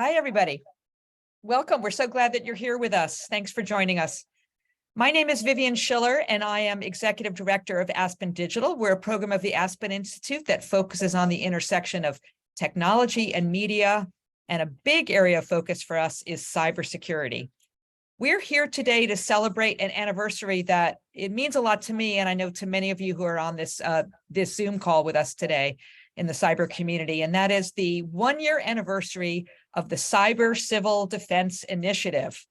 Hi, everybody. Welcome. We're so glad that you're here with us. Thanks for joining us. My name is Vivian Schiller, and I am Executive Director of Aspen Digital. We're a program of the Aspen Institute that focuses on the intersection of technology and media, and a big area of focus for us is cybersecurity. We're here today to celebrate an anniversary that it means a lot to me, and I know to many of you who are on this Zoom call with us today in the cyber community, and that is the 1-year anniversary of the Cyber Civil Defense Initiative,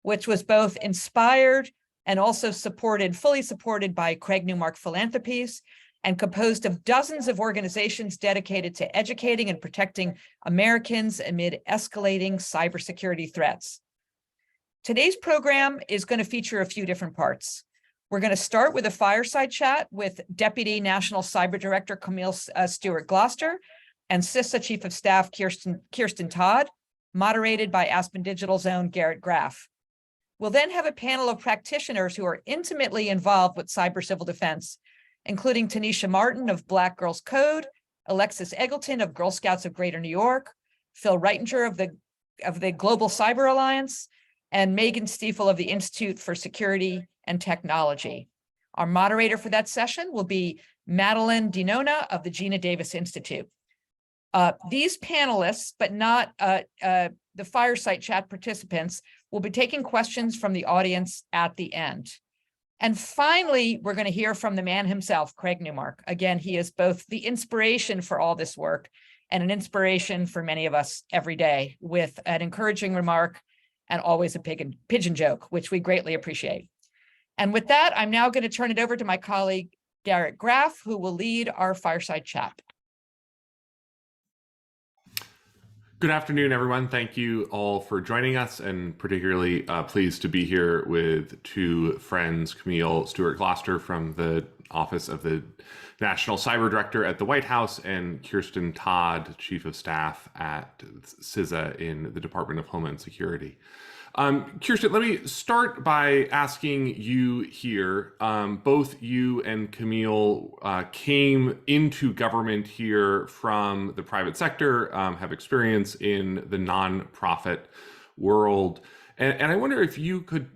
which was both inspired and also fully supported by Craig Newmark Philanthropies, and composed of dozens of organizations dedicated to educating and protecting Americans amid escalating cybersecurity threats. Today's program is going to feature a few different parts. We're going to start with a fireside chat with Deputy National Cyber Director Camille Stewart-Gloucester and CISA Chief of Staff Kirsten Todd, moderated by Aspen Digital's own Garrett Graff. We'll then have a panel of practitioners who are intimately involved with cyber civil defense, including Tanisha Martin of Black Girls Code, Alexis Eggleton of Girl Scouts of Greater New York, Phil Reitinger of the Global Cyber Alliance, and Megan Stiefel of the Institute for Security and Technology. Our moderator for that session will be Madeline Dinona of the Gina Davis Institute. These panelists, but not the fireside chat participants, will be taking questions from the audience at the end. And finally, we're going to hear from the man himself, Craig Newmark. Again, he is both the inspiration for all this work and an inspiration for many of us every day, with an encouraging remark and always a pigeon joke, which we greatly appreciate. And with that, I'm now going to turn it over to my colleague, Garrett Graff, who will lead our fireside chat. Good afternoon, everyone. Thank you all for joining us, and particularly pleased to be here with two friends, Camille Stewart-Gloucester from the Office of the National Cyber Director at the White House, and Kirsten Todd, Chief of Staff at CISA in the Department of Homeland Security. Kirsten, let me start by asking you here, both you and Camille came into government here from the private sector, have experience in the nonprofit world. And I wonder if you could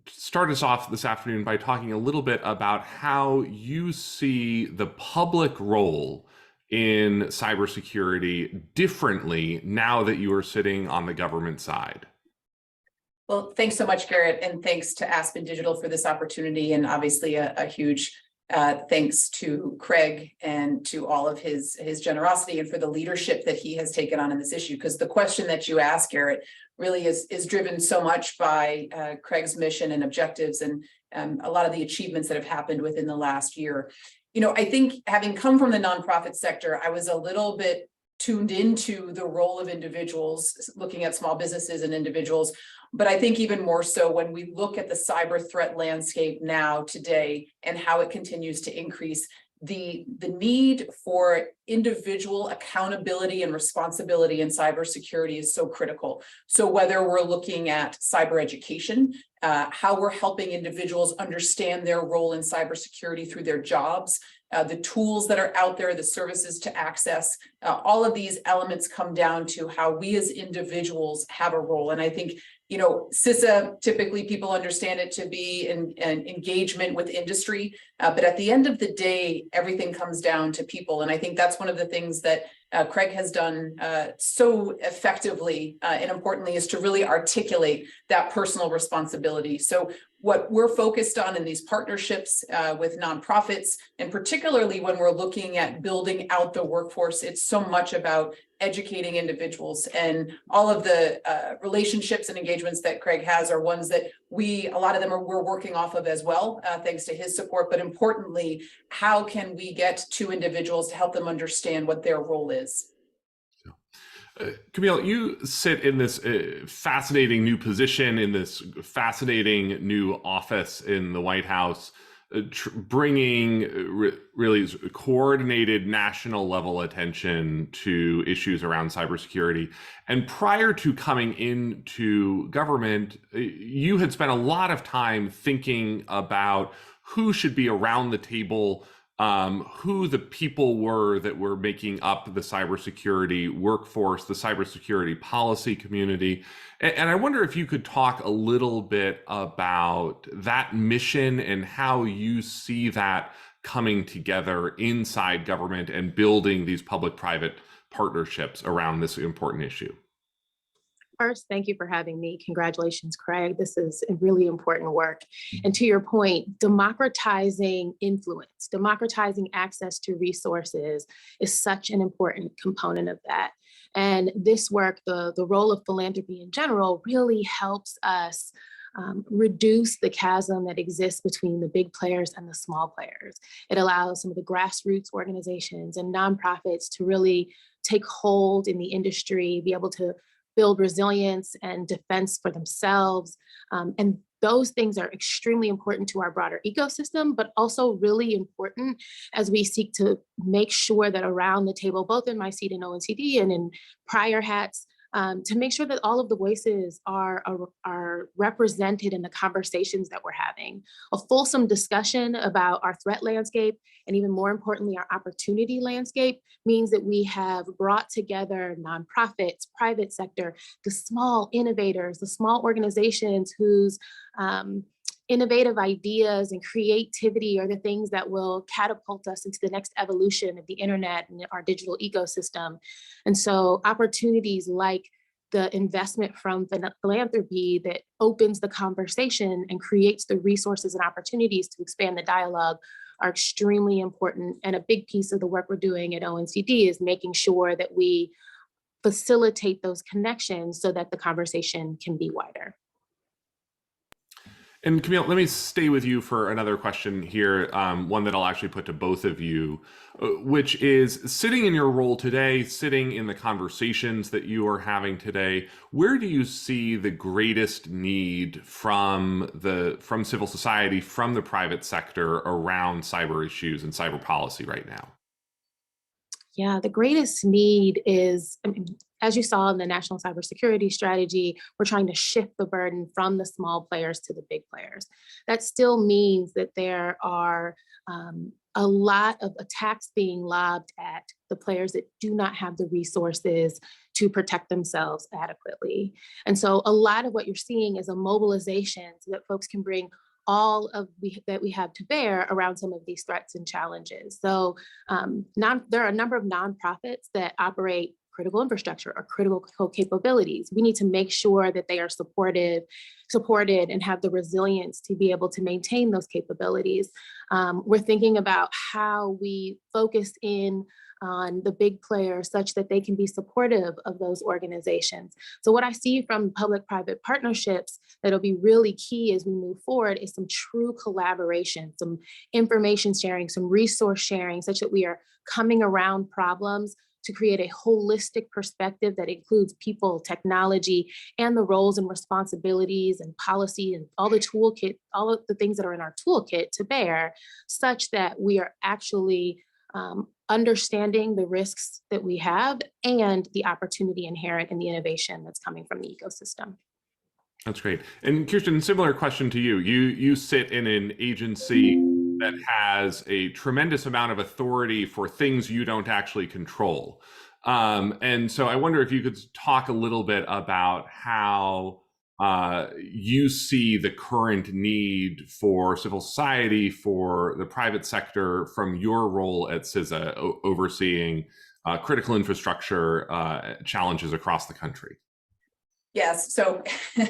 start us off this afternoon by talking a little bit about how you see the public role in cybersecurity differently now that you are sitting on the government side. Well, thanks so much, Garrett, and thanks to Aspen Digital for this opportunity, and obviously a huge thanks to Craig and to all of his generosity and for the leadership that he has taken on in this issue. Because the question that you asked, Garrett, really is driven so much by Craig's mission and objectives, and a lot of the achievements that have happened within the last year. You know, I think having come from the nonprofit sector, I was a little bit tuned into the role of individuals, looking at small businesses and individuals. But I think even more so when we look at the cyber threat landscape now today and how it continues to increase, the need for individual accountability and responsibility in cybersecurity is so critical. So whether we're looking at cyber education, how we're helping individuals understand their role in cybersecurity through their jobs, the tools that are out there, the services to access, all of these elements come down to how we as individuals have a role. And I think, you know, CISA, typically people understand it to be an engagement with industry, but at the end of the day, everything comes down to people. And I think that's one of the things that Craig has done so effectively and importantly is to really articulate that personal responsibility. So what we're focused on in these partnerships with nonprofits, and particularly when we're looking at building out the workforce, it's so much about educating individuals, and all of the relationships and engagements that Craig has are ones that a lot of them we're working off of as well, thanks to his support. But importantly, how can we get to individuals to help them understand what their role is? Camille, you sit in this fascinating new position, in this fascinating new office in the White House, bringing really coordinated national level attention to issues around cybersecurity. And prior to coming into government, you had spent a lot of time thinking about who should be around the table who the people were that were making up the cybersecurity workforce, the cybersecurity policy community. And I wonder if you could talk a little bit about that mission and how you see that coming together inside government and building these public-private partnerships around this important issue. First, thank you for having me. Congratulations, Craig. This is really important work. And to your point, democratizing influence, democratizing access to resources is such an important component of that. And this work, the role of philanthropy in general, really helps us reduce the chasm that exists between the big players and the small players. It allows some of the grassroots organizations and nonprofits to really take hold in the industry, be able to build resilience and defense for themselves. And those things are extremely important to our broader ecosystem, but also really important as we seek to make sure that around the table, both in my seat in ONCD and in prior hats, to make sure that all of the voices are represented in the conversations that we're having. A fulsome discussion about our threat landscape, and even more importantly, our opportunity landscape, means that we have brought together nonprofits, private sector, the small innovators, the small organizations whose innovative ideas and creativity are the things that will catapult us into the next evolution of the internet and our digital ecosystem. And so opportunities like the investment from philanthropy that opens the conversation and creates the resources and opportunities to expand the dialogue are extremely important. And a big piece of the work we're doing at ONCD is making sure that we facilitate those connections so that the conversation can be wider. And Camille, let me stay with you for another question here, one that I'll actually put to both of you, which is sitting in your role today, sitting in the conversations that you are having today, where do you see the greatest need from civil society, from the private sector around cyber issues and cyber policy right now? Yeah, the greatest need is, as you saw in the National Cybersecurity Strategy, we're trying to shift the burden from the small players to the big players. That still means that there are a lot of attacks being lobbed at the players that do not have the resources to protect themselves adequately. And so a lot of what you're seeing is a mobilization so that folks can bring all of that we have to bear around some of these threats and challenges. So there are a number of nonprofits that operate critical infrastructure or critical capabilities. We need to make sure that they are supported and have the resilience to be able to maintain those capabilities. We're thinking about how we focus in on the big players such that they can be supportive of those organizations. So what I see from public-private partnerships that'll be really key as we move forward is some true collaboration, some information sharing, some resource sharing, such that we are coming around problems to create a holistic perspective that includes people, technology, and the roles and responsibilities and policy and all the toolkit, all of the things that are in our toolkit to bear, such that we are actually understanding the risks that we have and the opportunity inherent in the innovation that's coming from the ecosystem. That's great. And Kirsten, similar question to you. You sit in an agency that has a tremendous amount of authority for things you don't actually control. And so I wonder if you could talk a little bit about how you see the current need for civil society, for the private sector, from your role at CISA, overseeing critical infrastructure challenges across the country. Yes, so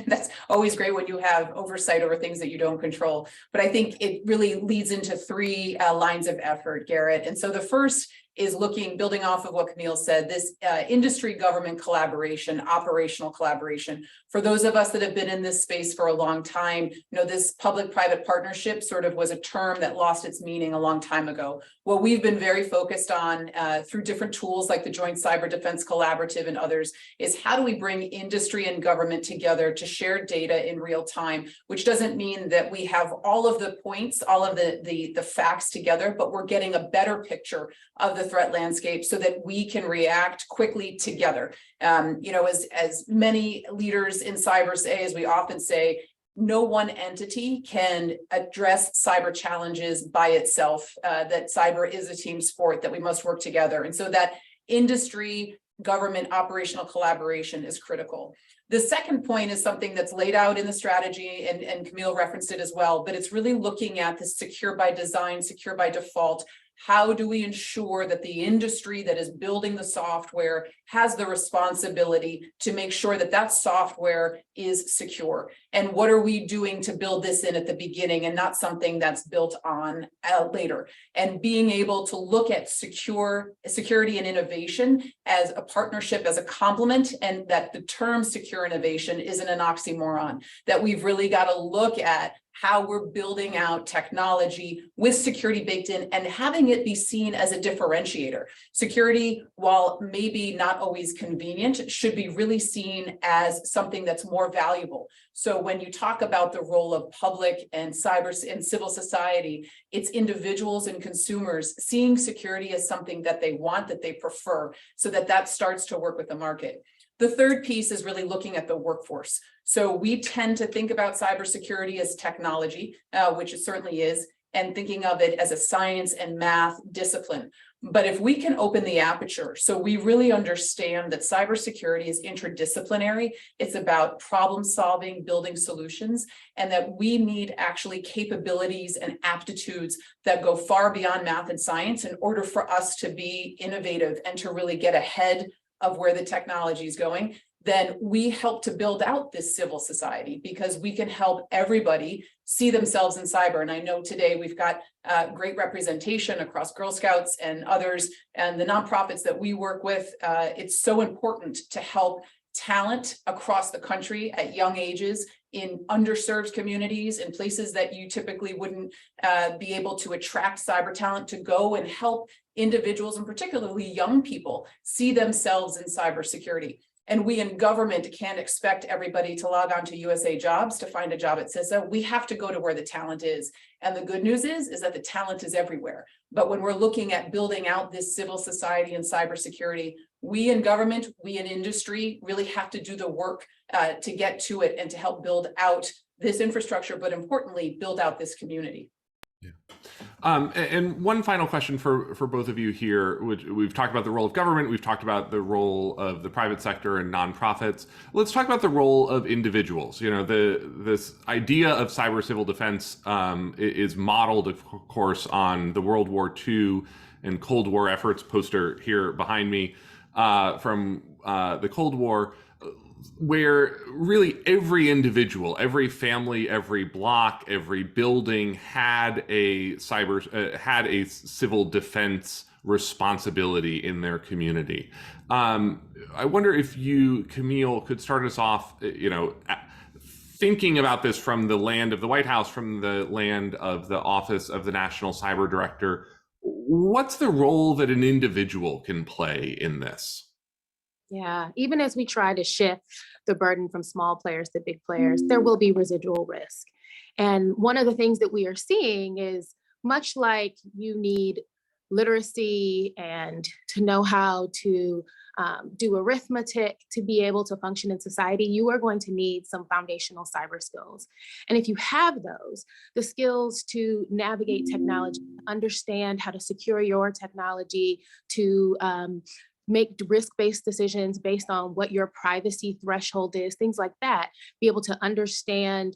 that's always great when you have oversight over things that you don't control. But I think it really leads into three lines of effort, Garrett. And so the first is building off of what Camille said, this industry government collaboration, operational collaboration. For those of us that have been in this space for a long time, this public-private partnership sort of was a term that lost its meaning a long time ago. What we've been very focused on through different tools like the Joint Cyber Defense Collaborative and others is how do we bring industry and government together to share data in real time, which doesn't mean that we have all of the points, all of the facts together, but we're getting a better picture of the threat landscape so that we can react quickly together. As many leaders in cyber say, as we often say, no one entity can address cyber challenges by itself, that cyber is a team sport, that we must work together. And so that industry, government, operational collaboration is critical. The second point is something that's laid out in the strategy, and Camille referenced it as well, but it's really looking at the secure by design, secure by default. How do we ensure that the industry that is building the software has the responsibility to make sure that that software is secure? And what are we doing to build this in at the beginning and not something that's built on later? And being able to look at security and innovation as a partnership, as a complement, and that the term secure innovation isn't an oxymoron, that we've really got to look at how we're building out technology with security baked in and having it be seen as a differentiator. Security, while maybe not always convenient, should be really seen as something that's more valuable. So when you talk about the role of public and cyber and civil society, it's individuals and consumers seeing security as something that they want, that they prefer, so that that starts to work with the market. The third piece is really looking at the workforce. So we tend to think about cybersecurity as technology, which it certainly is, and thinking of it as a science and math discipline. But if we can open the aperture, so we really understand that cybersecurity is interdisciplinary, it's about problem solving, building solutions, and that we need actually capabilities and aptitudes that go far beyond math and science in order for us to be innovative and to really get ahead of where the technology is going, then we help to build out this civil society, because we can help everybody see themselves in cyber. And I know today we've got great representation across Girl Scouts and others and the nonprofits that we work with. It's so important to help talent across the country at young ages in underserved communities, in places that you typically wouldn't be able to attract cyber talent, to go and help individuals, and particularly young people, see themselves in cybersecurity. And we in government can't expect everybody to log on to USA Jobs to find a job at CISA. We have to go to where the talent is. And the good news is that the talent is everywhere. But when we're looking at building out this civil society and cybersecurity, we in government, we in industry really have to do the work to get to it and to help build out this infrastructure, but importantly, build out this community. Yeah. And one final question for both of you here, which we've talked about the role of government, we've talked about the role of the private sector and nonprofits. Let's talk about the role of individuals. You know, this idea of cyber civil defense is modeled, of course, on the World War II and Cold War efforts. Poster here behind me from the Cold War, where really every individual, every family, every block, every building had a civil defense responsibility in their community. I wonder if you, Camille, could start us off, thinking about this from the land of the White House, from the land of the Office of the National Cyber Director. What's the role that an individual can play in this? Yeah, even as we try to shift the burden from small players to big players, there will be residual risk. And one of the things that we are seeing is, much like you need literacy and to know how to do arithmetic to be able to function in society, you are going to need some foundational cyber skills. And if you have those, the skills to navigate technology, understand how to secure your technology, to make risk-based decisions based on what your privacy threshold is, things like that, be able to understand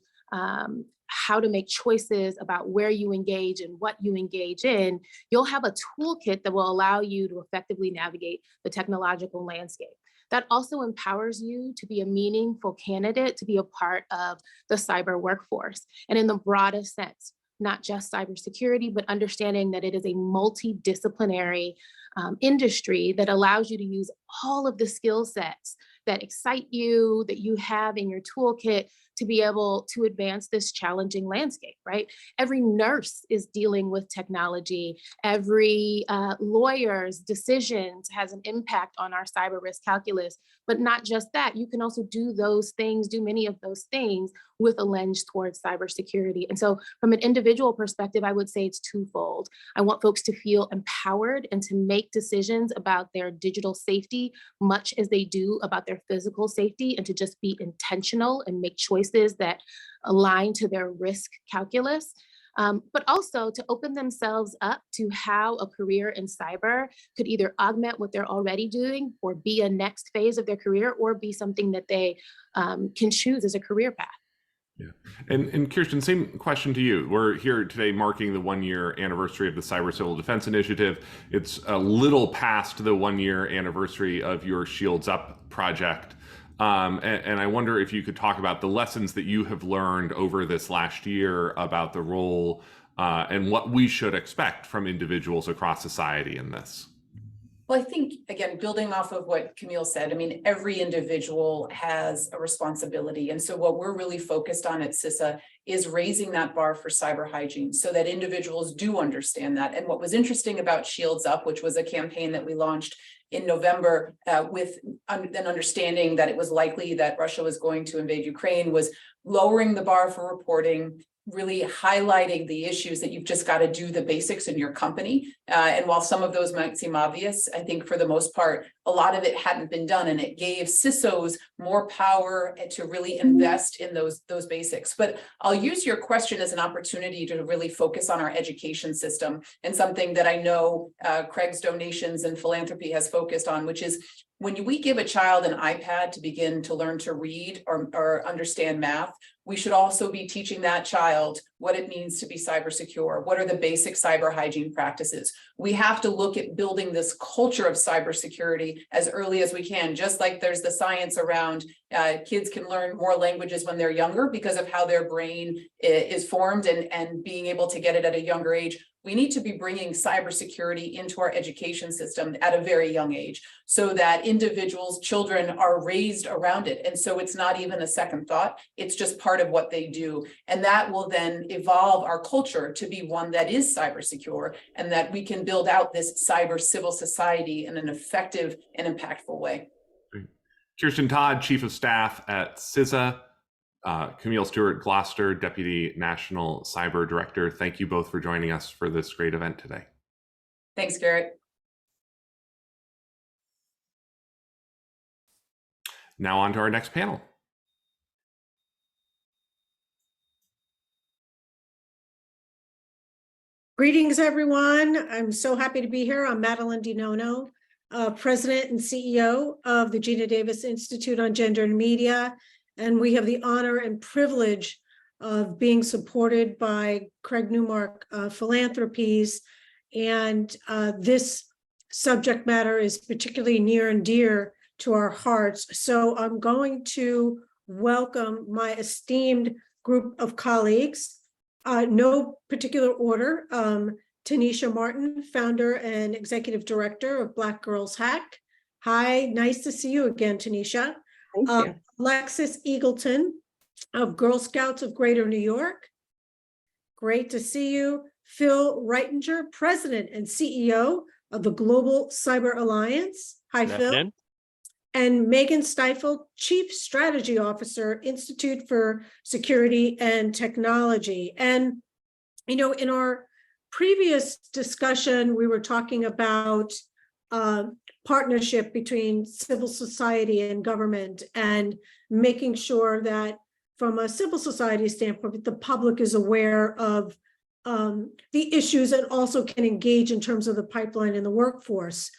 how to make choices about where you engage and what you engage in, you'll have a toolkit that will allow you to effectively navigate the technological landscape. That also empowers you to be a meaningful candidate, to be a part of the cyber workforce. And in the broadest sense, not just cybersecurity, but understanding that it is a multidisciplinary industry that allows you to use all of the skill sets that excite you, that you have in your toolkit to be able to advance this challenging landscape, right? Every nurse is dealing with technology. Every lawyer's decisions has an impact on our cyber risk calculus. But not just that, you can also do those things, do many of those things with a lens towards cybersecurity. And so from an individual perspective, I would say it's twofold. I want folks to feel empowered and to make decisions about their digital safety, much as they do about their physical safety, and to just be intentional and make choices choices that align to their risk calculus. But also to open themselves up to how a career in cyber could either augment what they're already doing or be a next phase of their career or be something that they can choose as a career path. Yeah. And Kirsten, same question to you. We're here today marking the 1-year anniversary of the Cyber Civil Defense Initiative. It's a little past the 1-year anniversary of your Shields Up project. And I wonder if you could talk about the lessons that you have learned over this last year about the role and what we should expect from individuals across society in this. Well, I think, again, building off of what Camille said, I mean, every individual has a responsibility. And so what we're really focused on at CISA is raising that bar for cyber hygiene so that individuals do understand that. And what was interesting about Shields Up, which was a campaign that we launched in November with an understanding that it was likely that Russia was going to invade Ukraine, was lowering the bar for reporting, really highlighting the issues that you've just got to do the basics in your company. And while some of those might seem obvious, I think for the most part, a lot of it hadn't been done, and it gave CISOs more power to really invest in those basics. But I'll use your question as an opportunity to really focus on our education system, and something that I know Craig's donations and philanthropy has focused on, which is when we give a child an iPad to begin to learn to read or understand math, we should also be teaching that child what it means to be cyber secure. What are the basic cyber hygiene practices? We have to look at building this culture of cybersecurity as early as we can, just like there's the science around kids can learn more languages when they're younger because of how their brain is formed and being able to get it at a younger age. We need to be bringing cybersecurity into our education system at a very young age so that individuals, children are raised around it. And so it's not even a second thought, it's just part of what they do. And that will then evolve our culture to be one that is cyber secure and that we can build out this cyber civil society in an effective and impactful way. Great. Kirsten Todd, Chief of Staff at CISA. Camille Stewart-Gloucester, Deputy National Cyber Director. Thank you both for joining us for this great event today. Thanks, Garrett. Now on to our next panel. Greetings, everyone. I'm so happy to be here. I'm Madeline DiNono, President and CEO of the Gina Davis Institute on Gender and Media. And we have the honor and privilege of being supported by Craig Newmark Philanthropies. And this subject matter is particularly near and dear to our hearts. So I'm going to welcome my esteemed group of colleagues. No particular order. Tanisha Martin, founder and executive director of Black Girls Hack. Hi, nice to see you again, Tanisha. Thank you. Alexis Eagleton of Girl Scouts of Greater New York. Great to see you. Phil Reitinger, President and CEO of the Global Cyber Alliance. Hi, Phil. And Megan Stifel, Chief Strategy Officer, Institute for Security and Technology. And, you know, in our previous discussion, we were talking about partnership between civil society and government and making sure that from a civil society standpoint, the public is aware of the issues and also can engage in terms of the pipeline and the workforce.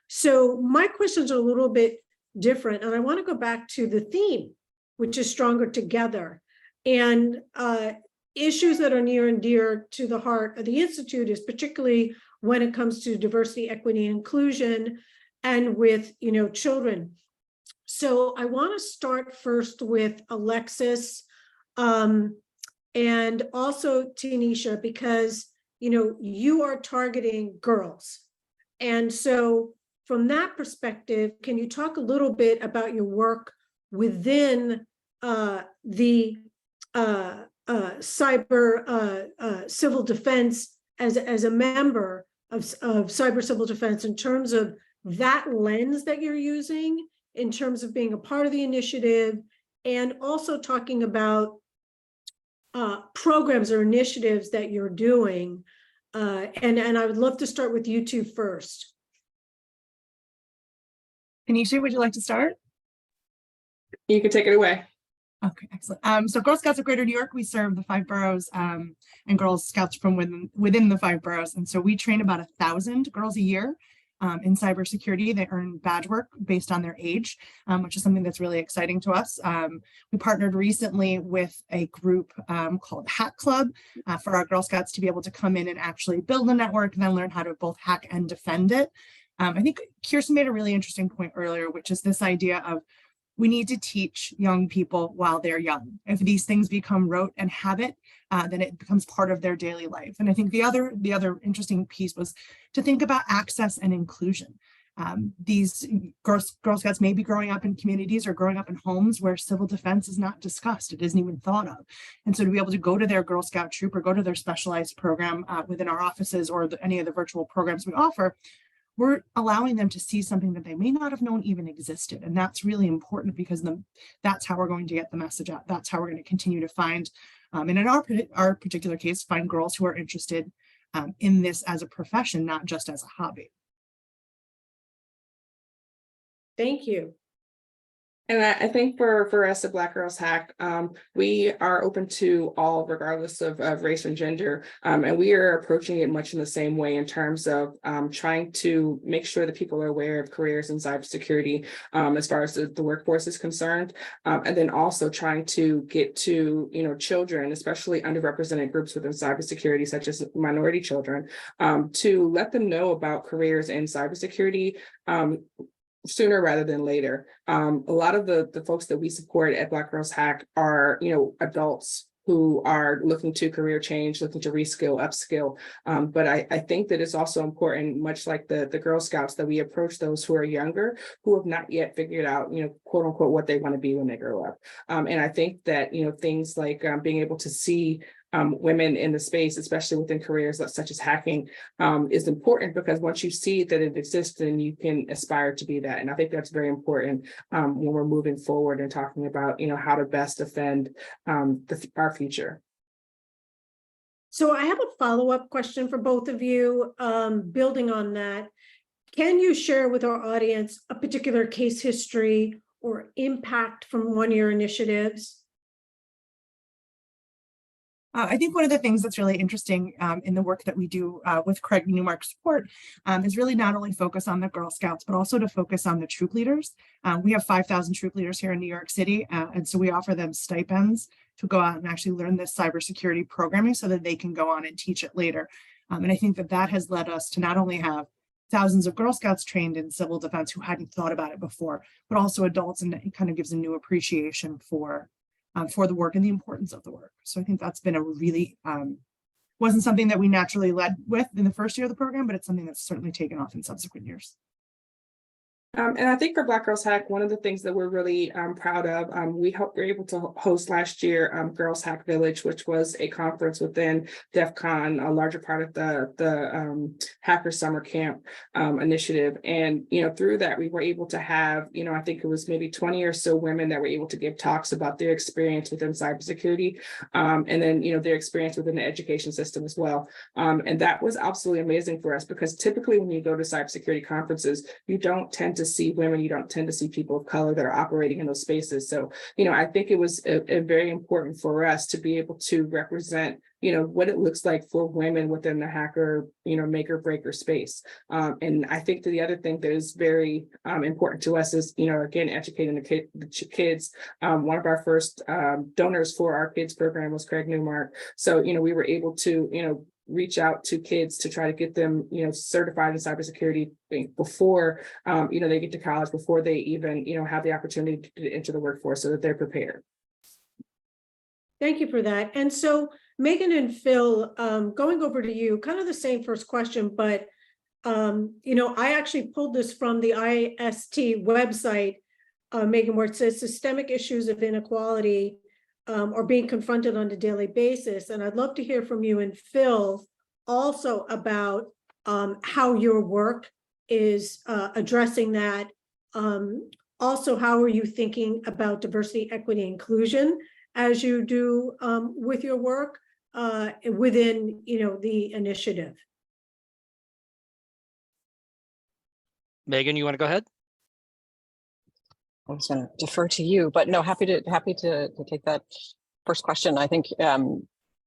So my questions are a little bit different, and I want to go back to the theme, which is Stronger Together. And issues that are near and dear to the heart of the Institute is particularly when it comes to diversity, equity, and inclusion, and with, you know, children. So I want to start first with Alexis and also Tanisha, because, you know, you are targeting girls. And so from that perspective, can you talk a little bit about your work within the cyber civil defense as a member of cyber civil defense in terms of that lens that you're using, in terms of being a part of the initiative, and also talking about programs or initiatives that you're doing. And I would love to start with you two first. Tanisha, would you like to start? You can take it away. Okay, excellent. So Girl Scouts of Greater New York, we serve the 5 boroughs and Girl Scouts from within the 5 boroughs. And so we train about 1,000 girls a year in cybersecurity. They earn badge work based on their age, which is something that's really exciting to us. We partnered recently with a group called Hack Club for our Girl Scouts to be able to come in and actually build a network and then learn how to both hack and defend it. I think Kirsten made a really interesting point earlier, which is this idea of we need to teach young people while they're young. If these things become rote and habit, then it becomes part of their daily life. And I think the other interesting piece was to think about access and inclusion. These Girl Scouts may be growing up in communities or growing up in homes where civil defense is not discussed. It isn't even thought of. And so to be able to go to their Girl Scout troop or go to their specialized program within our offices or any of the virtual programs we offer, we're allowing them to see something that they may not have known even existed. And that's really important because that's how we're going to get the message out. That's how we're going to continue to find, and in our particular case, find girls who are interested in this as a profession, not just as a hobby. Thank you. And I think for us at Black Girls Hack, we are open to all regardless of race and gender. And we are approaching it much in the same way in terms of trying to make sure that people are aware of careers in cybersecurity as far as the workforce is concerned. And then also trying to get to, children, especially underrepresented groups within cybersecurity, such as minority children, to let them know about careers in cybersecurity sooner rather than later. A lot of the folks that we support at Black Girls Hack are, adults who are looking to career change, looking to reskill, upskill. But I think that it's also important, much like the Girl Scouts, that we approach those who are younger, who have not yet figured out, quote unquote, what they want to be when they grow up. And I think that, things like being able to see women in the space, especially within careers such as hacking, is important because once you see that it exists, then you can aspire to be that. And I think that's very important when we're moving forward and talking about, how to best defend our future. So I have a follow-up question for both of you, building on that. Can you share with our audience a particular case history or impact from one of your initiatives? I think one of the things that's really interesting in the work that we do with Craig Newmark's support is really not only focus on the Girl Scouts, but also to focus on the troop leaders. We have 5,000 troop leaders here in New York City, and so we offer them stipends to go out and actually learn this cybersecurity programming so that they can go on and teach it later. And I think that has led us to not only have thousands of Girl Scouts trained in civil defense who hadn't thought about it before, but also adults, and it kind of gives a new appreciation for the work and the importance of the work. So I think that's been a really, wasn't something that we naturally led with in the first year of the program, but it's something that's certainly taken off in subsequent years. And I think for Black Girls Hack, one of the things that we're really proud of, we were able to host last year Girls Hack Village, which was a conference within DEF CON, a larger part of the Hacker Summer Camp initiative. And, through that, we were able to have, I think it was maybe 20 or so women that were able to give talks about their experience within cybersecurity, and then, their experience within the education system as well. And that was absolutely amazing for us because typically when you go to cybersecurity conferences, you don't tend to see women, you don't tend to see people of color that are operating in those spaces. So, I think it was a very important for us to be able to represent, what it looks like for women within the hacker, maker breaker space. And I think that the other thing that is very important to us is, again, educating the kids. One of our first donors for our kids program was Craig Newmark. So, we were able to, reach out to kids to try to get them, certified in cybersecurity before, they get to college, before they even, have the opportunity to enter the workforce so that they're prepared. Thank you for that. And so Megan and Phil, going over to you, kind of the same first question, but, I actually pulled this from the IST website, Megan, where it says systemic issues of inequality are being confronted on a daily basis. And I'd love to hear from you and Phil also about how your work is addressing that. Also, how are you thinking about diversity, equity, inclusion as you do with your work within, the initiative? Megan, you want to go ahead? I was going to defer to you, but no, happy to take that first question. I think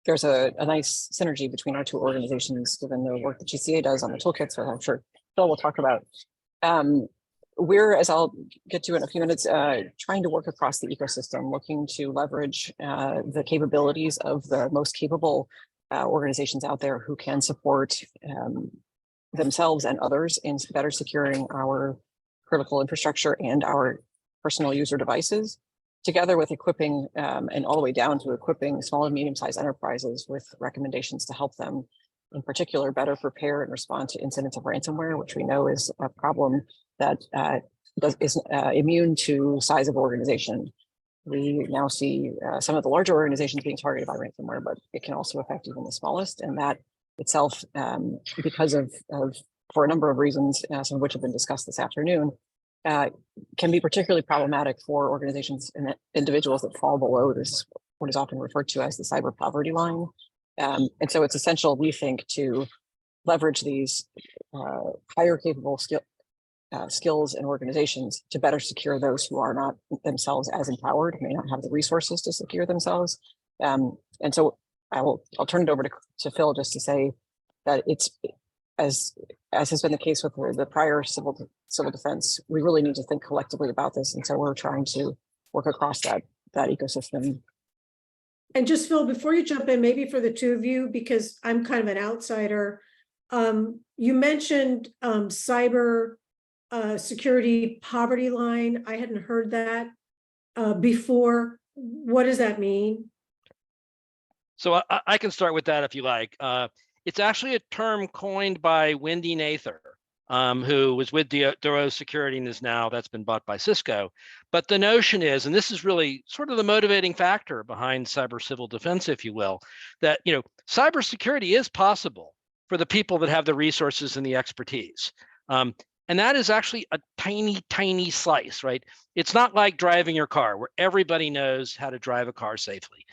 there's a nice synergy between our two organizations, given the work that GCA does on the toolkits, that I'm sure Phil will talk about. We're, as I'll get to in a few minutes, trying to work across the ecosystem, looking to leverage the capabilities of the most capable organizations out there who can support themselves and others in better securing our critical infrastructure and our personal user devices, together with equipping and all the way down to equipping small and medium-sized enterprises with recommendations to help them, in particular, better prepare and respond to incidents of ransomware, which we know is a problem that is immune to size of organization. We now see some of the larger organizations being targeted by ransomware, but it can also affect even the smallest. And that itself, because of for a number of reasons, some of which have been discussed this afternoon, can be particularly problematic for organizations and individuals that fall below this, what is often referred to as the cyber poverty line. And so it's essential, we think, to leverage these higher capable skills and organizations to better secure those who are not themselves as empowered, may not have the resources to secure themselves. And so I'll turn it over to Phil just to say that it's, as has been the case with the prior civil defense, we really need to think collectively about this. And so we're trying to work across that ecosystem. And just Phil, before you jump in, maybe for the two of you, because I'm kind of an outsider, you mentioned cyber security poverty line. I hadn't heard that before. What does that mean? So I can start with that if you like. It's actually a term coined by Wendy Nather, who was with Duro Security and is now, that's been bought by Cisco. But the notion is, and this is really sort of the motivating factor behind cyber civil defense, if you will, that cybersecurity is possible for the people that have the resources and the expertise. And that is actually a tiny, tiny slice, right? It's not like driving your car where everybody knows how to drive a car safely.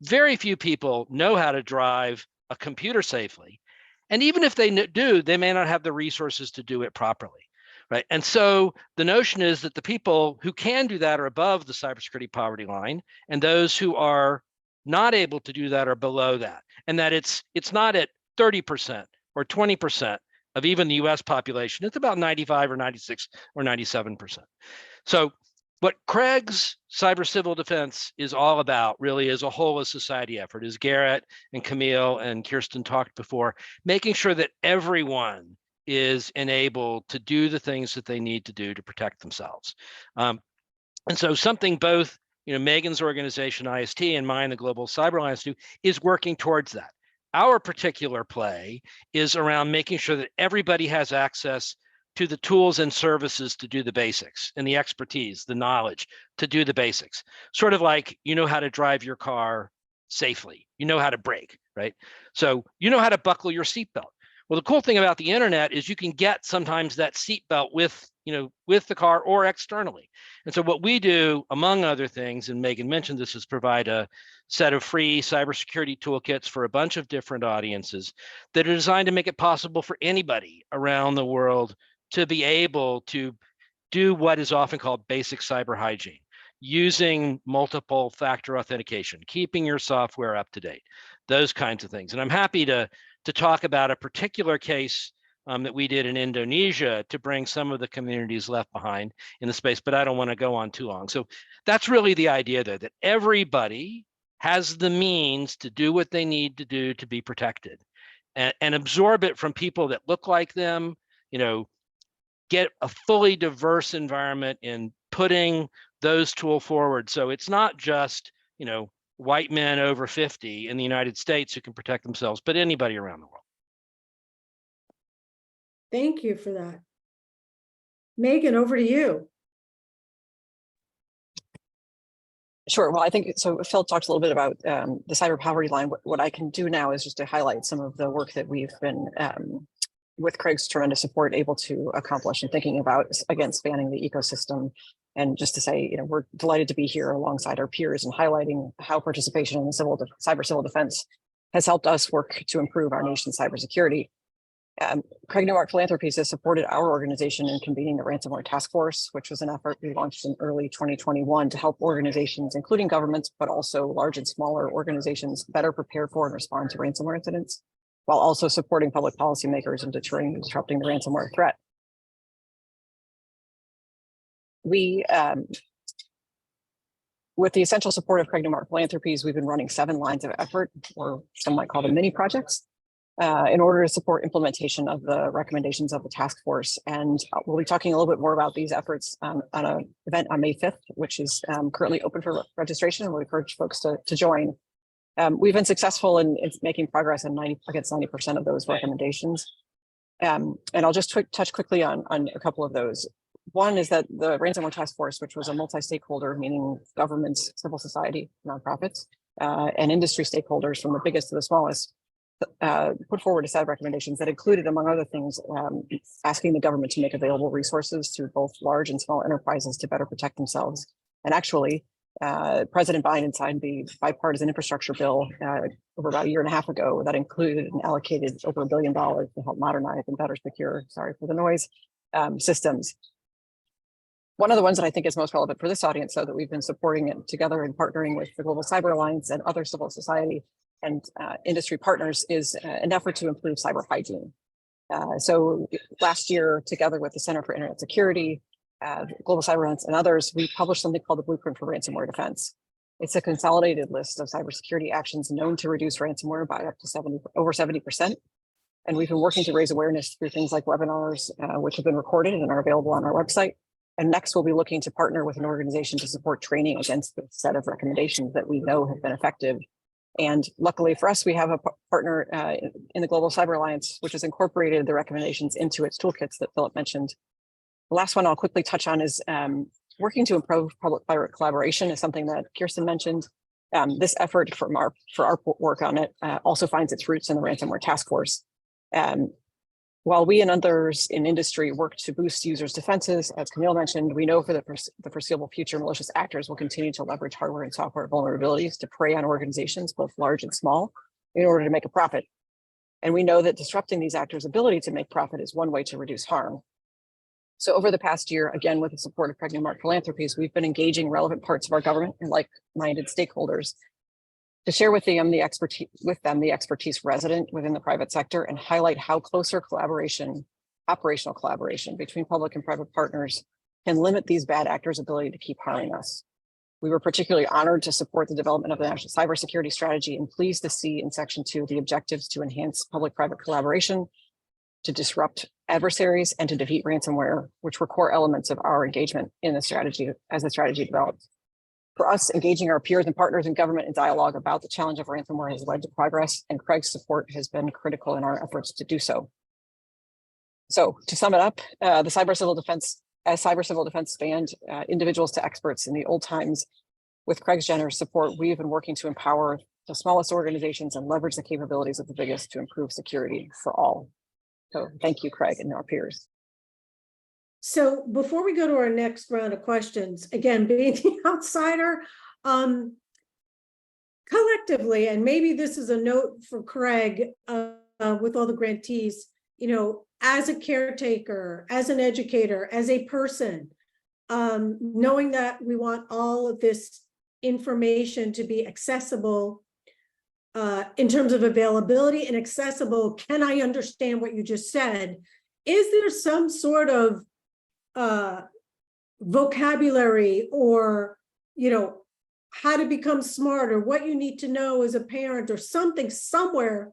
Very few people know how to drive a computer safely. And even if they do, they may not have the resources to do it properly, right? And so the notion is that the people who can do that are above the cybersecurity poverty line, and those who are not able to do that are below that. And that it's not at 30% or 20% of even the US population. It's about 95 or 96 or 97%. So what Craig's cyber civil defense is all about really is a whole of society effort, as Garrett and Camille and Kirsten talked before, making sure that everyone is enabled to do the things that they need to do to protect themselves. And so something both Megan's organization, IST, and mine, the Global Cyber Alliance, do is working towards that. Our particular play is around making sure that everybody has access to the tools and services to do the basics, and the expertise, the knowledge to do the basics. Sort of like how to drive your car safely, how to brake, right? So how to buckle your seatbelt. Well, the cool thing about the internet is you can get sometimes that seatbelt with the car or externally. And so what we do, among other things, and Megan mentioned this, is provide a set of free cybersecurity toolkits for a bunch of different audiences that are designed to make it possible for anybody around the world to be able to do what is often called basic cyber hygiene, using multiple factor authentication, keeping your software up to date, those kinds of things. And I'm happy to talk about a particular case that we did in Indonesia to bring some of the communities left behind in the space, but I don't want to go on too long. So that's really the idea there, that everybody has the means to do what they need to do to be protected, and absorb it from people that look like them, get a fully diverse environment in putting those tools forward. So it's not just, white men over 50 in the United States who can protect themselves, but anybody around the world. Thank you for that. Megan, over to you. Sure. Well, I think so. Phil talked a little bit about the cyber poverty line. What I can do now is just to highlight some of the work that we've been, with Craig's tremendous support, able to accomplish and thinking about, again, spanning the ecosystem. And just to say, we're delighted to be here alongside our peers and highlighting how participation in the cyber civil defense has helped us work to improve our nation's cybersecurity. Craig Newmark Philanthropies has supported our organization in convening the ransomware task force, which was an effort we launched in early 2021 to help organizations, including governments, but also large and smaller organizations, better prepare for and respond to ransomware incidents, while also supporting public policymakers in deterring and disrupting the ransomware threat. We, with the essential support of Craig Newmark Philanthropies, we've been running 7 lines of effort, or some might call them mini projects, in order to support implementation of the recommendations of the task force. And we'll be talking a little bit more about these efforts on an event on May 5th, which is currently open for registration, and we encourage folks to join. We've been successful in making progress on against 90% of those recommendations. And I'll just touch quickly on a couple of those. One is that the ransomware task force, which was a multi-stakeholder, meaning governments, civil society, nonprofits, and industry stakeholders from the biggest to the smallest, put forward a set of recommendations that included, among other things, asking the government to make available resources to both large and small enterprises to better protect themselves. And actually, President Biden signed the bipartisan infrastructure bill over about a year and a half ago that included and allocated over $1 billion to help modernize and better secure, sorry for the noise, systems. One of the ones that I think is most relevant for this audience, so that we've been supporting it together and partnering with the Global Cyber Alliance and other civil society and industry partners, is an effort to improve cyber hygiene. So last year, together with the Center for Internet Security, Global Cyber Alliance, and others, we published something called the Blueprint for Ransomware Defense. It's a consolidated list of cybersecurity actions known to reduce ransomware by up to over 70%. And we've been working to raise awareness through things like webinars, which have been recorded and are available on our website. And next, we'll be looking to partner with an organization to support training against the set of recommendations that we know have been effective. And luckily for us, we have a partner in the Global Cyber Alliance, which has incorporated the recommendations into its toolkits that Philip mentioned. The last one I'll quickly touch on is working to improve public-private collaboration is something that Kirsten mentioned. This effort for our work on it also finds its roots in the ransomware task force. While we and others in industry work to boost users' defenses, as Camille mentioned, we know for the foreseeable future, malicious actors will continue to leverage hardware and software vulnerabilities to prey on organizations, both large and small, in order to make a profit. And we know that disrupting these actors' ability to make profit is one way to reduce harm. So over the past year, again, with the support of Craig Newmark Philanthropies, we've been engaging relevant parts of our government and like-minded stakeholders to share with them the expertise resident within the private sector and highlight how closer collaboration, operational collaboration between public and private partners can limit these bad actors' ability to keep harming us. We were particularly honored to support the development of the National Cybersecurity Strategy and pleased to see in Section 2 the objectives to enhance public-private collaboration, to disrupt adversaries, and to defeat ransomware, which were core elements of our engagement in the strategy as the strategy developed. For us, engaging our peers and partners in government in dialogue about the challenge of ransomware has led to progress, and Craig's support has been critical in our efforts to do so. So to sum it up, as cyber civil defense spanned individuals to experts in the old times, with Craig's generous support, we've been working to empower the smallest organizations and leverage the capabilities of the biggest to improve security for all. So thank you, Craig, and our peers. So before we go to our next round of questions, again, being the outsider, collectively, and maybe this is a note for Craig with all the grantees, as a caretaker, as an educator, as a person, knowing that we want all of this information to be accessible in terms of availability and accessible, can I understand what you just said? Is there some sort of vocabulary or, how to become smarter, what you need to know as a parent or something somewhere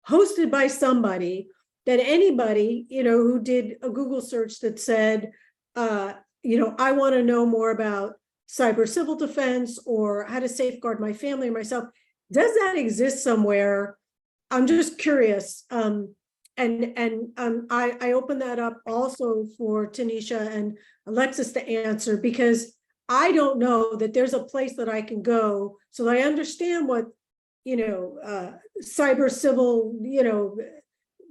hosted by somebody that anybody, who did a Google search that said, I want to know more about cyber civil defense or how to safeguard my family or myself. Does that exist somewhere? I'm just curious. I open that up also for Tanisha and Alexis to answer, because I don't know that there's a place that I can go. So I understand what, cyber civil,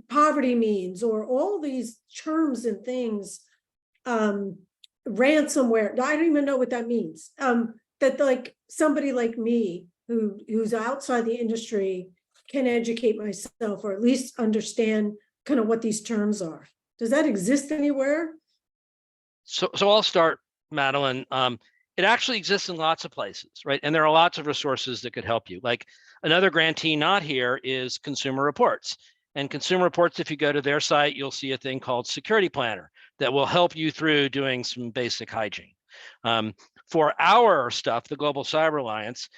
poverty means, or all these terms and things, ransomware. I don't even know what that means. That like somebody like me who's outside the industry can educate myself, or at least understand kind of what these terms are? Does that exist anywhere? So I'll start, Madeline. It actually exists in lots of places, right? And there are lots of resources that could help you. Like another grantee not here is Consumer Reports. And Consumer Reports, if you go to their site, you'll see a thing called Security Planner that will help you through doing some basic hygiene. For our stuff, the Global Cyber Alliance,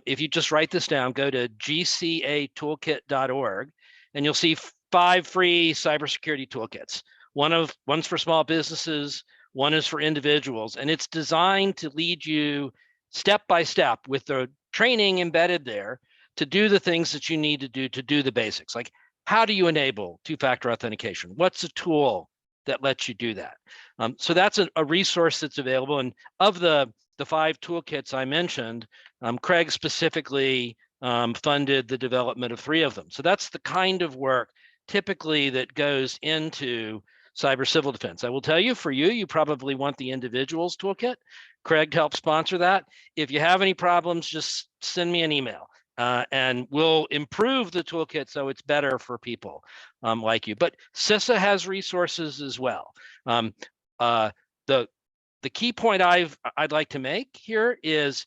if you just write this down, go to gcatoolkit.org, and you'll see 5 free cybersecurity toolkits. One's for small businesses, one is for individuals, and it's designed to lead you step by step with the training embedded there to do the things that you need to do the basics. Like, how do you enable two-factor authentication? What's a tool that lets you do that? So that's a resource that's available. And of the 5 toolkits I mentioned, Craig specifically funded the development of 3 of them. So that's the kind of work typically that goes into cyber civil defense. I will tell you, for you, you probably want the individual's toolkit. Craig helped sponsor that. If you have any problems, just send me an email and we'll improve the toolkit so it's better for people like you. But CISA has resources as well. The key point I'd like to make here is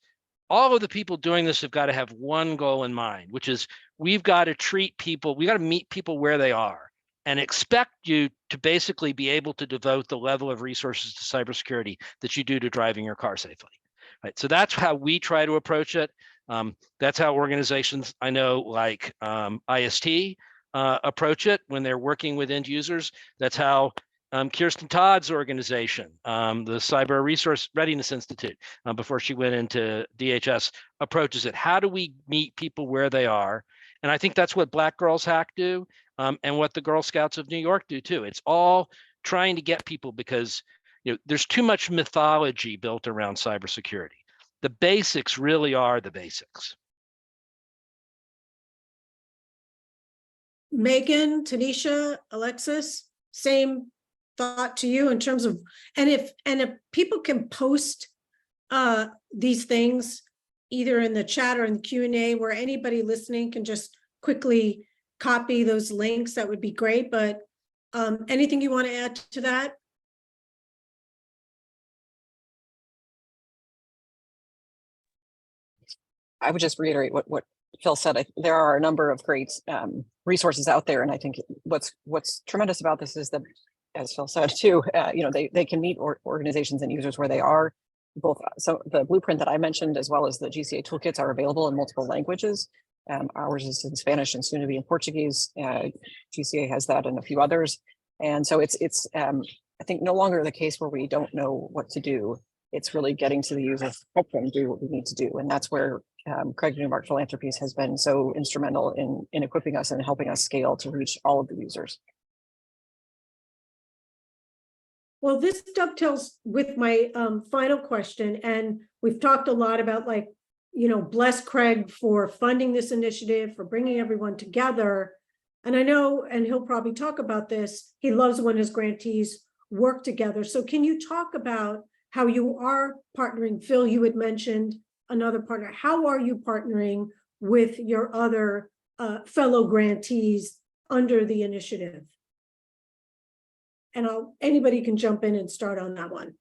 all of the people doing this have got to have one goal in mind, which is we've got to treat people, we got to meet people where they are and expect you to basically be able to devote the level of resources to cybersecurity that you do to driving your car safely. Right. So that's how we try to approach it. That's how organizations I know like IST approach it when they're working with end users. That's how Kirsten Todd's organization, the Cyber Resource Readiness Institute, before she went into DHS, approaches it. How do we meet people where they are? And I think that's what Black Girls Hack do, and what the Girl Scouts of New York do too. It's all trying to get people, because there's too much mythology built around cybersecurity. The basics really are the basics. Megan, Tanisha, Alexis, same thought to you in terms of, and if people can post these things either in the chat or in the Q&A where anybody listening can just quickly copy those links, that would be great. But anything you want to add to that? I would just reiterate what Phil said. There are a number of great resources out there, and I think what's tremendous about this is that, as Phil said too, they can meet organizations and users where they are. Both, so the blueprint that I mentioned, as well as the GCA toolkits, are available in multiple languages. Ours is in Spanish and soon to be in Portuguese. GCA has that and a few others, and so it's I think no longer the case where we don't know what to do. It's really getting to the users, help them do what we need to do, and that's where Craig Newmark Philanthropies has been so instrumental in equipping us and helping us scale to reach all of the users. Well, this dovetails with my final question, and we've talked a lot about, like, bless Craig for funding this initiative, for bringing everyone together. And I know, and he'll probably talk about this, he loves when his grantees work together. So can you talk about how you are partnering? Phil, you had mentioned another partner. How are you partnering with your other fellow grantees under the initiative? And anybody can jump in and start on that one.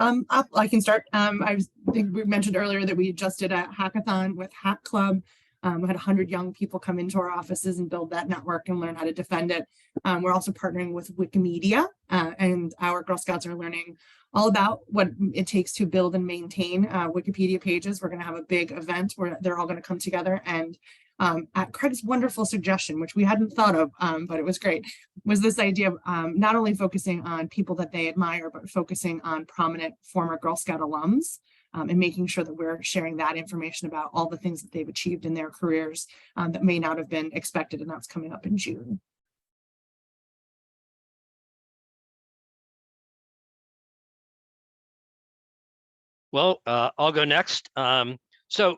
I can start. I think we mentioned earlier that we just did a hackathon with Hack Club. We had 100 young people come into our offices and build that network and learn how to defend it. We're also partnering with Wikimedia, and our Girl Scouts are learning all about what it takes to build and maintain Wikipedia pages. We're going to have a big event where they're all going to come together, and at Craig's wonderful suggestion, which we hadn't thought of, but it was great, was this idea of not only focusing on people that they admire, but focusing on prominent former Girl Scout alums, and making sure that we're sharing that information about all the things that they've achieved in their careers that may not have been expected, and that's coming up in June. Well, I'll go next. So,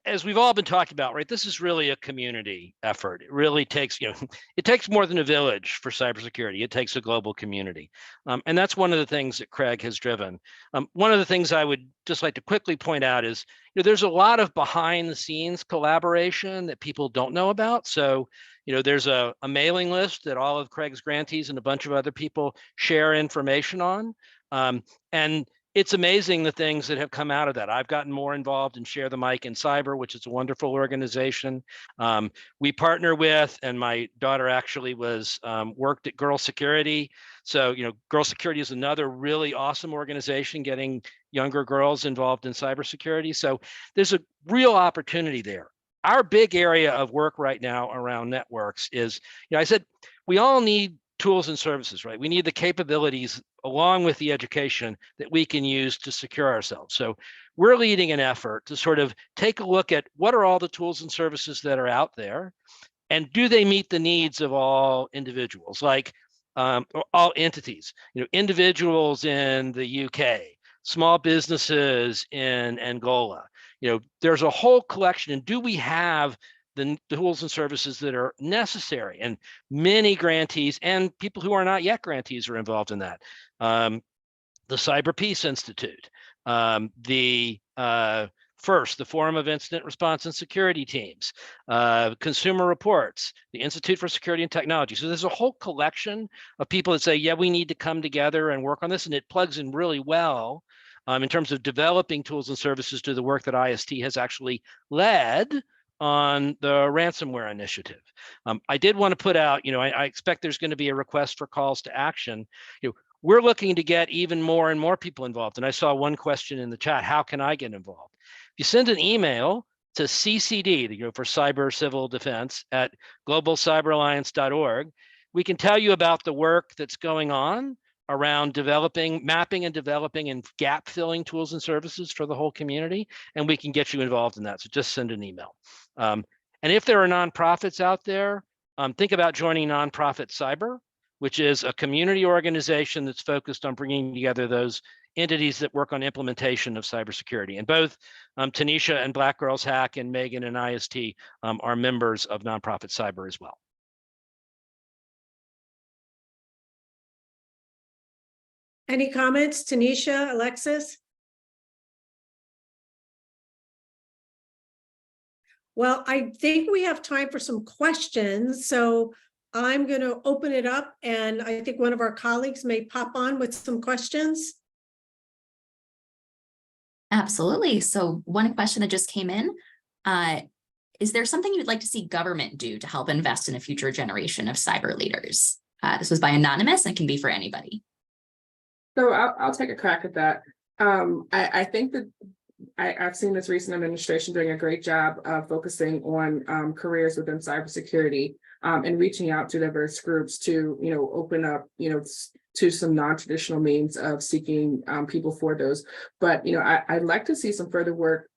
as we've all been talking about, right, this is really a community effort. It really takes, it takes more than a village for cybersecurity. It takes a global community. And that's one of the things that Craig has driven. One of the things I would just like to quickly point out is, there's a lot of behind the scenes collaboration that people don't know about. So, There's a mailing list that all of Craig's grantees and a bunch of other people share information on. And it's amazing the things that have come out of that. I've gotten more involved in Share the Mic in Cyber, which is a wonderful organization. We partner with, and my daughter actually worked at Girl Security. So, Girl Security is another really awesome organization getting younger girls involved in cybersecurity. So there's a real opportunity there. Our big area of work right now around networks is, I said, we all need tools and services, right? We need the capabilities along with the education that we can use to secure ourselves. So we're leading an effort to sort of take a look at what are all the tools and services that are out there, and do they meet the needs of all individuals, like or all entities, individuals in the UK, small businesses in Angola. There's a whole collection, and do we have the tools and services that are necessary? And many grantees and people who are not yet grantees are involved in that. The Cyber Peace Institute, the Forum of Incident Response and Security Teams, Consumer Reports, the Institute for Security and Technology. So there's a whole collection of people that say, yeah, we need to come together and work on this, and it plugs in really well in terms of developing tools and services to the work that IST has actually led on the ransomware initiative. I did want to put out, I expect there's going to be a request for calls to action. We're looking to get even more and more people involved. And I saw one question in the chat, how can I get involved? If you send an email to CCD, for Cyber Civil Defense at globalcyberalliance.org, we can tell you about the work that's going on around mapping and developing and gap filling tools and services for the whole community, and we can get you involved in that. So just send an email. And if there are nonprofits out there, think about joining Nonprofit Cyber, which is a community organization that's focused on bringing together those entities that work on implementation of cybersecurity. And both Tanisha and Black Girls Hack and Megan and IST are members of Nonprofit Cyber as well. Any comments, Tanisha, Alexis? Well, I think we have time for some questions, so I'm going to open it up, and I think one of our colleagues may pop on with some questions. Absolutely. So one question that just came in, is there something you'd like to see government do to help invest in a future generation of cyber leaders? This was by Anonymous and can be for anybody. So I'll take a crack at that. I think that I've seen this recent administration doing a great job of focusing on careers within cybersecurity and reaching out to diverse groups to, open up, to some non-traditional means of seeking people for those. But, I'd like to see some further work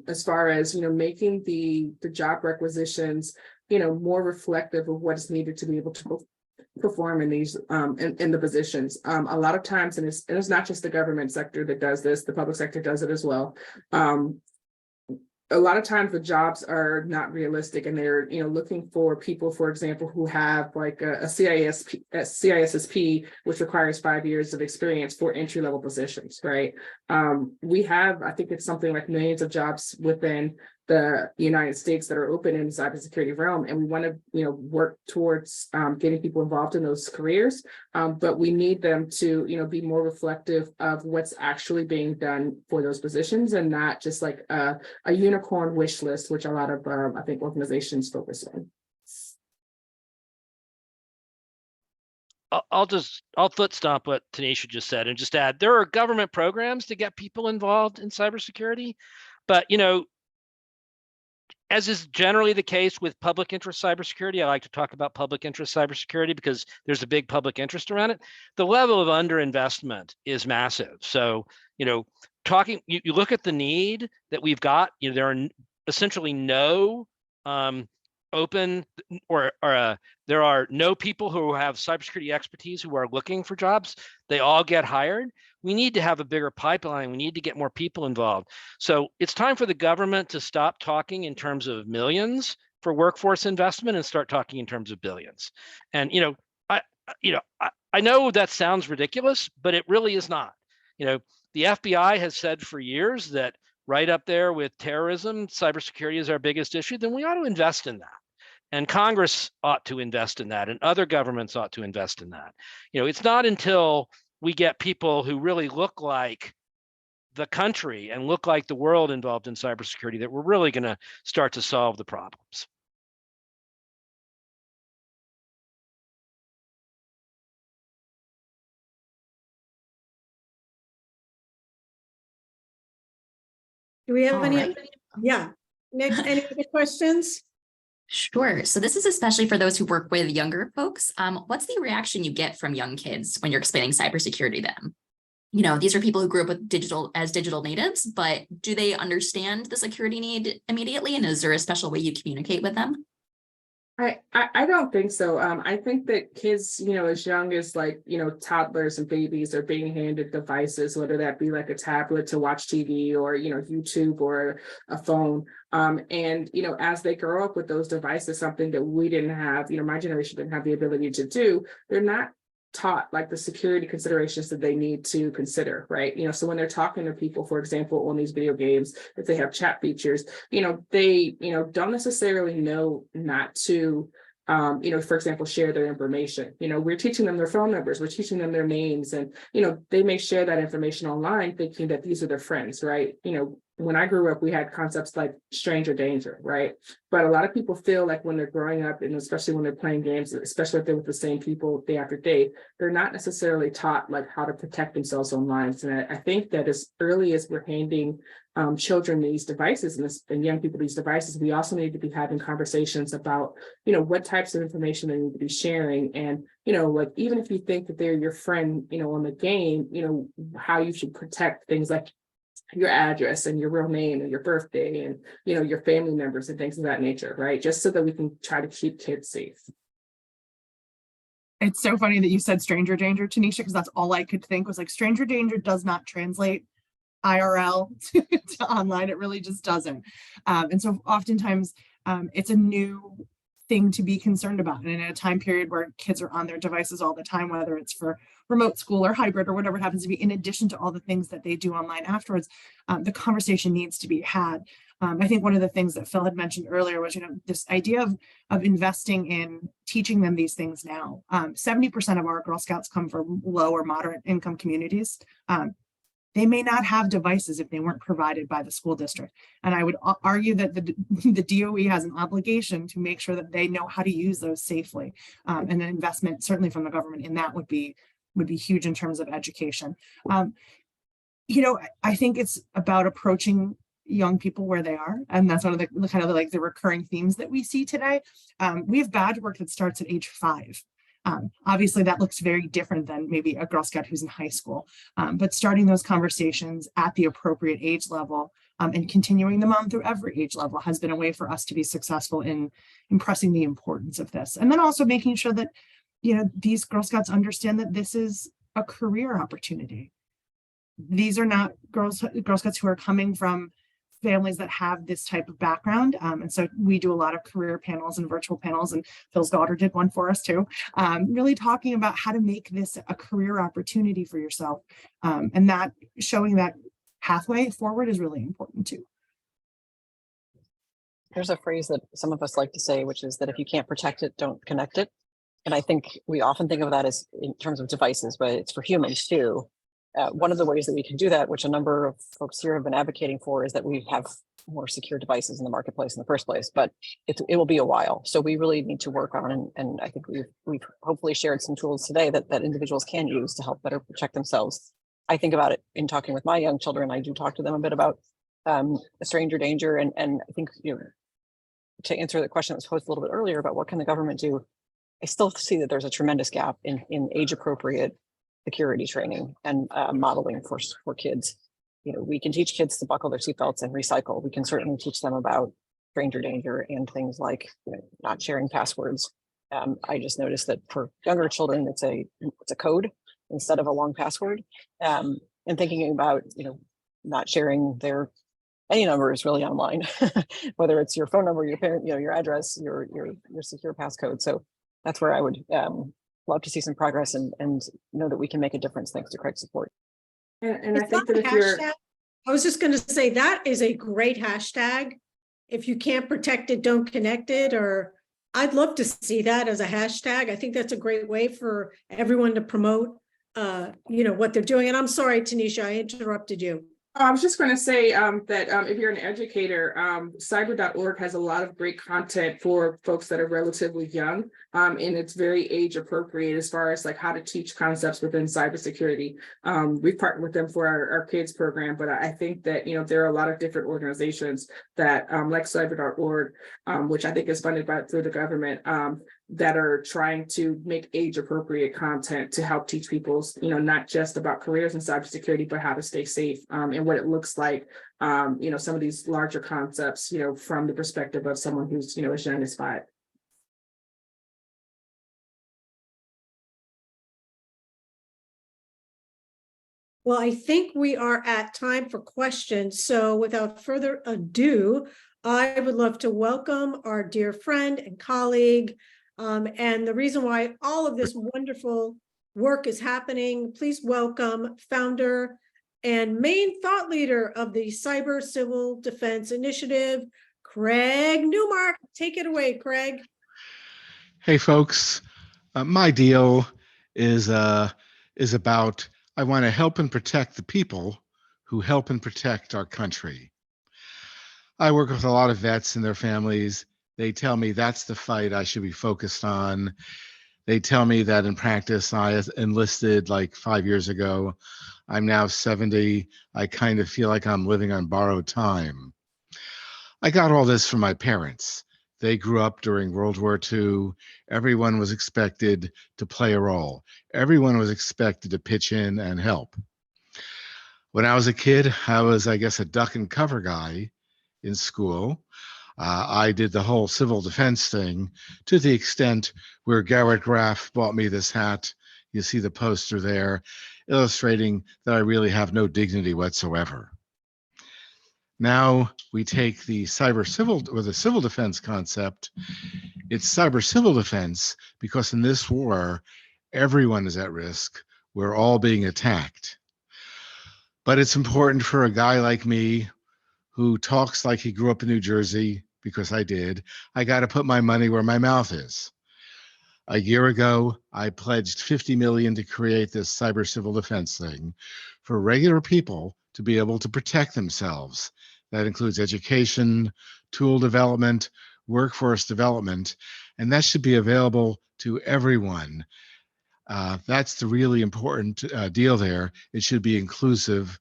as far as, making the job requisitions, more reflective of what is needed to be able to perform in these in the positions. A lot of times, and it's not just the government sector that does this, the public sector does it as well. A lot of times the jobs are not realistic, and they're looking for people, for example, who have like a CISSP, which requires 5 years of experience for entry-level positions, right? We have, I think it's something like millions of jobs within the United States that are open in the cybersecurity realm, and we want to work towards getting people involved in those careers, but we need them to be more reflective of what's actually being done for those positions, and not just like a unicorn wish list, which a lot of I think organizations focus on. I'll foot stomp what Tanisha just said and just add, there are government programs to get people involved in cybersecurity, but as is generally the case with public interest cybersecurity, I like to talk about public interest cybersecurity because there's a big public interest around it. The level of underinvestment is massive. So, you look at the need that we've got, there are essentially no open or there are no people who have cybersecurity expertise who are looking for jobs. They all get hired. We need to have a bigger pipeline. We need to get more people involved. So it's time for the government to stop talking in terms of millions for workforce investment and start talking in terms of billions. And I know that sounds ridiculous, but it really is not. The FBI has said for years that right up there with terrorism, cybersecurity is our biggest issue. Then we ought to invest in that. And Congress ought to invest in that, and other governments ought to invest in that. It's not until we get people who really look like the country and look like the world involved in cybersecurity that we're really going to start to solve the problems. Do we have All any? right. Yeah. Nick, any other questions? Sure. So this is especially for those who work with younger folks. What's the reaction you get from young kids when you're explaining cybersecurity to them? These are people who grew up with digital natives, but do they understand the security need immediately? And is there a special way you communicate with them? I don't think so. I think that kids, as young as toddlers and babies are being handed devices, whether that be like a tablet to watch TV or, YouTube or a phone. And as they grow up with those devices, something that we didn't have, my generation didn't have the ability to do, they're not taught like the security considerations that they need to consider, right? So when they're talking to people, for example, on these video games, if they have chat features, they, don't necessarily know not to, for example, share their information. We're teaching them their phone numbers, we're teaching them their names, and, they may share that information online thinking that these are their friends, right? When I grew up, we had concepts like stranger danger, right? But a lot of people feel like when they're growing up, and especially when they're playing games, especially if they're with the same people day after day, they're not necessarily taught like how to protect themselves online. And I think that as early as we're handing children these devices and young people these devices, we also need to be having conversations about, what types of information they need to be sharing. And, like even if you think that they're your friend, on the game, how you should protect things like your address and your real name and your birthday and, your family members and things of that nature, right? Just so that we can try to keep kids safe. It's so funny that you said stranger danger, Tanisha, because that's all I could think was like stranger danger does not translate IRL to online. It really just doesn't. And so oftentimes it's a new thing to be concerned about. And in a time period where kids are on their devices all the time, whether it's for remote school or hybrid or whatever it happens to be, in addition to all the things that they do online afterwards, the conversation needs to be had. I think one of the things that Phil had mentioned earlier was, this idea of investing in teaching them these things now. 70% of our Girl Scouts come from low or moderate income communities. They may not have devices if they weren't provided by the school district. And I would argue that the DOE has an obligation to make sure that they know how to use those safely. And an investment certainly from the government in that would be huge in terms of education. I think it's about approaching young people where they are. And that's one of the kind of the recurring themes that we see today. We have badge work that starts at age 5. Obviously, that looks very different than maybe a Girl Scout who's in high school, but starting those conversations at the appropriate age level and continuing them on through every age level has been a way for us to be successful in impressing the importance of this. And then also making sure that, these Girl Scouts understand that this is a career opportunity. These are not Girl Scouts who are coming from families that have this type of background. And so we do a lot of career panels and virtual panels, and Phil's daughter did one for us too, really talking about how to make this a career opportunity for yourself. And that showing that pathway forward is really important too. There's a phrase that some of us like to say, which is that if you can't protect it, don't connect it. And I think we often think of that as in terms of devices, but it's for humans too. One of the ways that we can do that, which a number of folks here have been advocating for, is that we have more secure devices in the marketplace in the first place, but it will be a while. So we really need to work on, and I think we've hopefully shared some tools today that individuals can use to help better protect themselves. I think about it in talking with my young children. I do talk to them a bit about stranger danger, and I think, to answer the question that was posed a little bit earlier about what can the government do, I still see that there's a tremendous gap in age appropriate security training and modeling for kids. We can teach kids to buckle their seatbelts and recycle. We can certainly teach them about stranger danger and things like not sharing passwords. I just noticed that for younger children, it's a code instead of a long password. And thinking about not sharing any numbers really online, whether it's your phone number, your parent, your address, your secure passcode. So that's where I would love to see some progress and know that we can make a difference thanks to Craig's support. And I think that if you're, I was just going to say that is a great hashtag. If you can't protect it, don't connect it, or I'd love to see that as a hashtag. I think that's a great way for everyone to promote, what they're doing. And I'm sorry, Tanisha, I interrupted you. I was just going to say that if you're an educator, cyber.org has a lot of great content for folks that are relatively young, and it's very age appropriate as far as like how to teach concepts within cybersecurity. We've partnered with them for our kids program, but I think that there are a lot of different organizations that like cyber.org, which I think is funded through the government, that are trying to make age appropriate content to help teach people, not just about careers in cybersecurity, but how to stay safe, and what it looks like, some of these larger concepts, from the perspective of someone who's, as young as 5. Well, I think we are at time for questions. So without further ado, I would love to welcome our dear friend and colleague. And the reason why all of this wonderful work is happening, please welcome founder and main thought leader of the Cyber Civil Defense Initiative, Craig Newmark. Take it away, Craig. Hey, folks. My deal is about I want to help and protect the people who help and protect our country. I work with a lot of vets and their families. They tell me that's the fight I should be focused on. They tell me that in practice, I enlisted like 5 years ago. I'm now 70. I kind of feel like I'm living on borrowed time. I got all this from my parents. They grew up during World War II. Everyone was expected to play a role. Everyone was expected to pitch in and help. When I was a kid, I was, I guess, a duck and cover guy in school. I did the whole civil defense thing to the extent where Garrett Graff bought me this hat. You see the poster there, illustrating that I really have no dignity whatsoever. Now we take the civil defense concept. It's cyber civil defense because in this war, everyone is at risk. We're all being attacked. But it's important for a guy like me who talks like he grew up in New Jersey, because I did. I got to put my money where my mouth is. A year ago, I pledged $50 million to create this cyber civil defense thing for regular people to be able to protect themselves. That includes education, tool development, workforce development, and that should be available to everyone. That's the really important deal there. It should be inclusive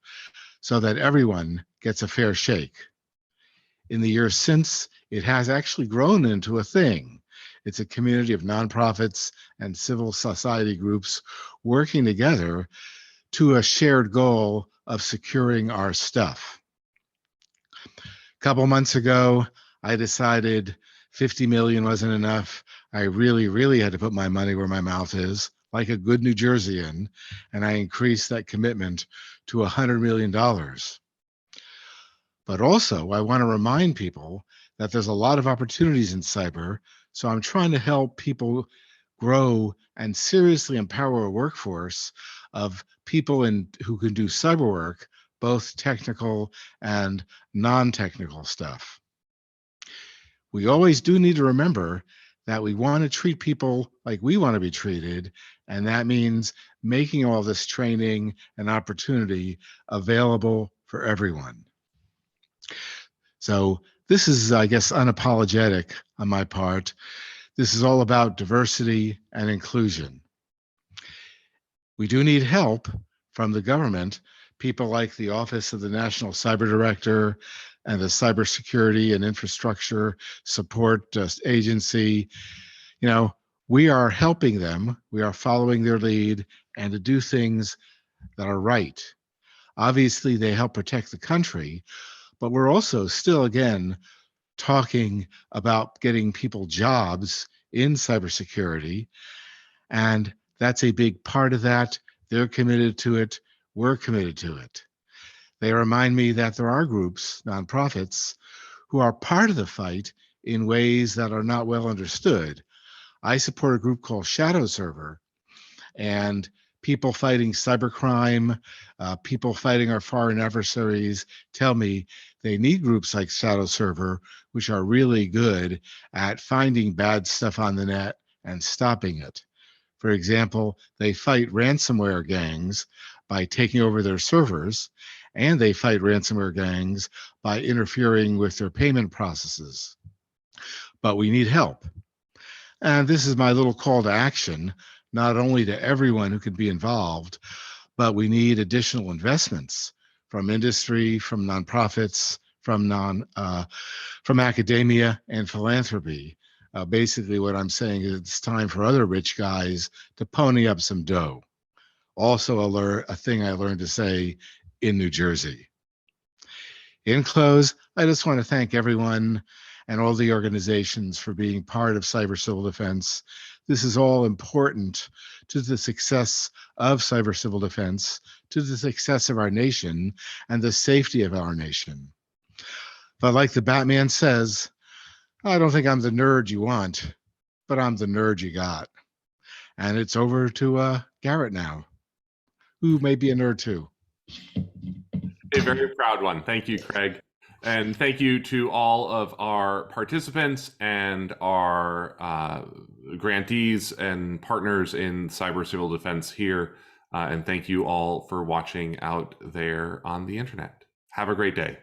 so that everyone gets a fair shake. In the years since, it has actually grown into a thing. It's a community of nonprofits and civil society groups working together to a shared goal of securing our stuff. A couple months ago, I decided 50 million wasn't enough. I really had to put my money where my mouth is, like a good New Jerseyan, and I increased that commitment to $100 million. But also, I want to remind people that there's a lot of opportunities in cyber, so I'm trying to help people grow and seriously empower a workforce of people who can do cyber work, both technical and non-technical stuff. We always do need to remember that we want to treat people like we want to be treated, and that means making all this training and opportunity available for everyone. So this is, I guess, unapologetic on my part. This is all about diversity and inclusion. We do need help from the government, people like the Office of the National Cyber Director and the Cybersecurity and Infrastructure Support Agency. We are helping them, we are following their lead, and to do things that are right. Obviously, they help protect the country, but we're also still, again, talking about getting people jobs in cybersecurity, and that's a big part of that. They're committed to it. We're committed to it. They remind me that there are groups, nonprofits, who are part of the fight in ways that are not well understood. I support a group called Shadow Server, and people fighting cybercrime, people fighting our foreign adversaries tell me they need groups like Shadow Server, which are really good at finding bad stuff on the net and stopping it. For example, they fight ransomware gangs by taking over their servers, and they fight ransomware gangs by interfering with their payment processes. But we need help. And this is my little call to action, not only to everyone who can be involved, but we need additional investments from industry, from nonprofits, from academia and philanthropy. Basically, what I'm saying is it's time for other rich guys to pony up some dough. Also, a thing I learned to say in New Jersey. In close, I just want to thank everyone and all the organizations for being part of cyber civil defense. This is all important to the success of cyber civil defense, to the success of our nation, and the safety of our nation. But like the Batman says, I don't think I'm the nerd you want, but I'm the nerd you got. And it's over to Garrett now, who may be a nerd too. A very proud one. Thank you, Craig. And thank you to all of our participants and our grantees and partners in cyber civil defense here. And thank you all for watching out there on the internet. Have a great day.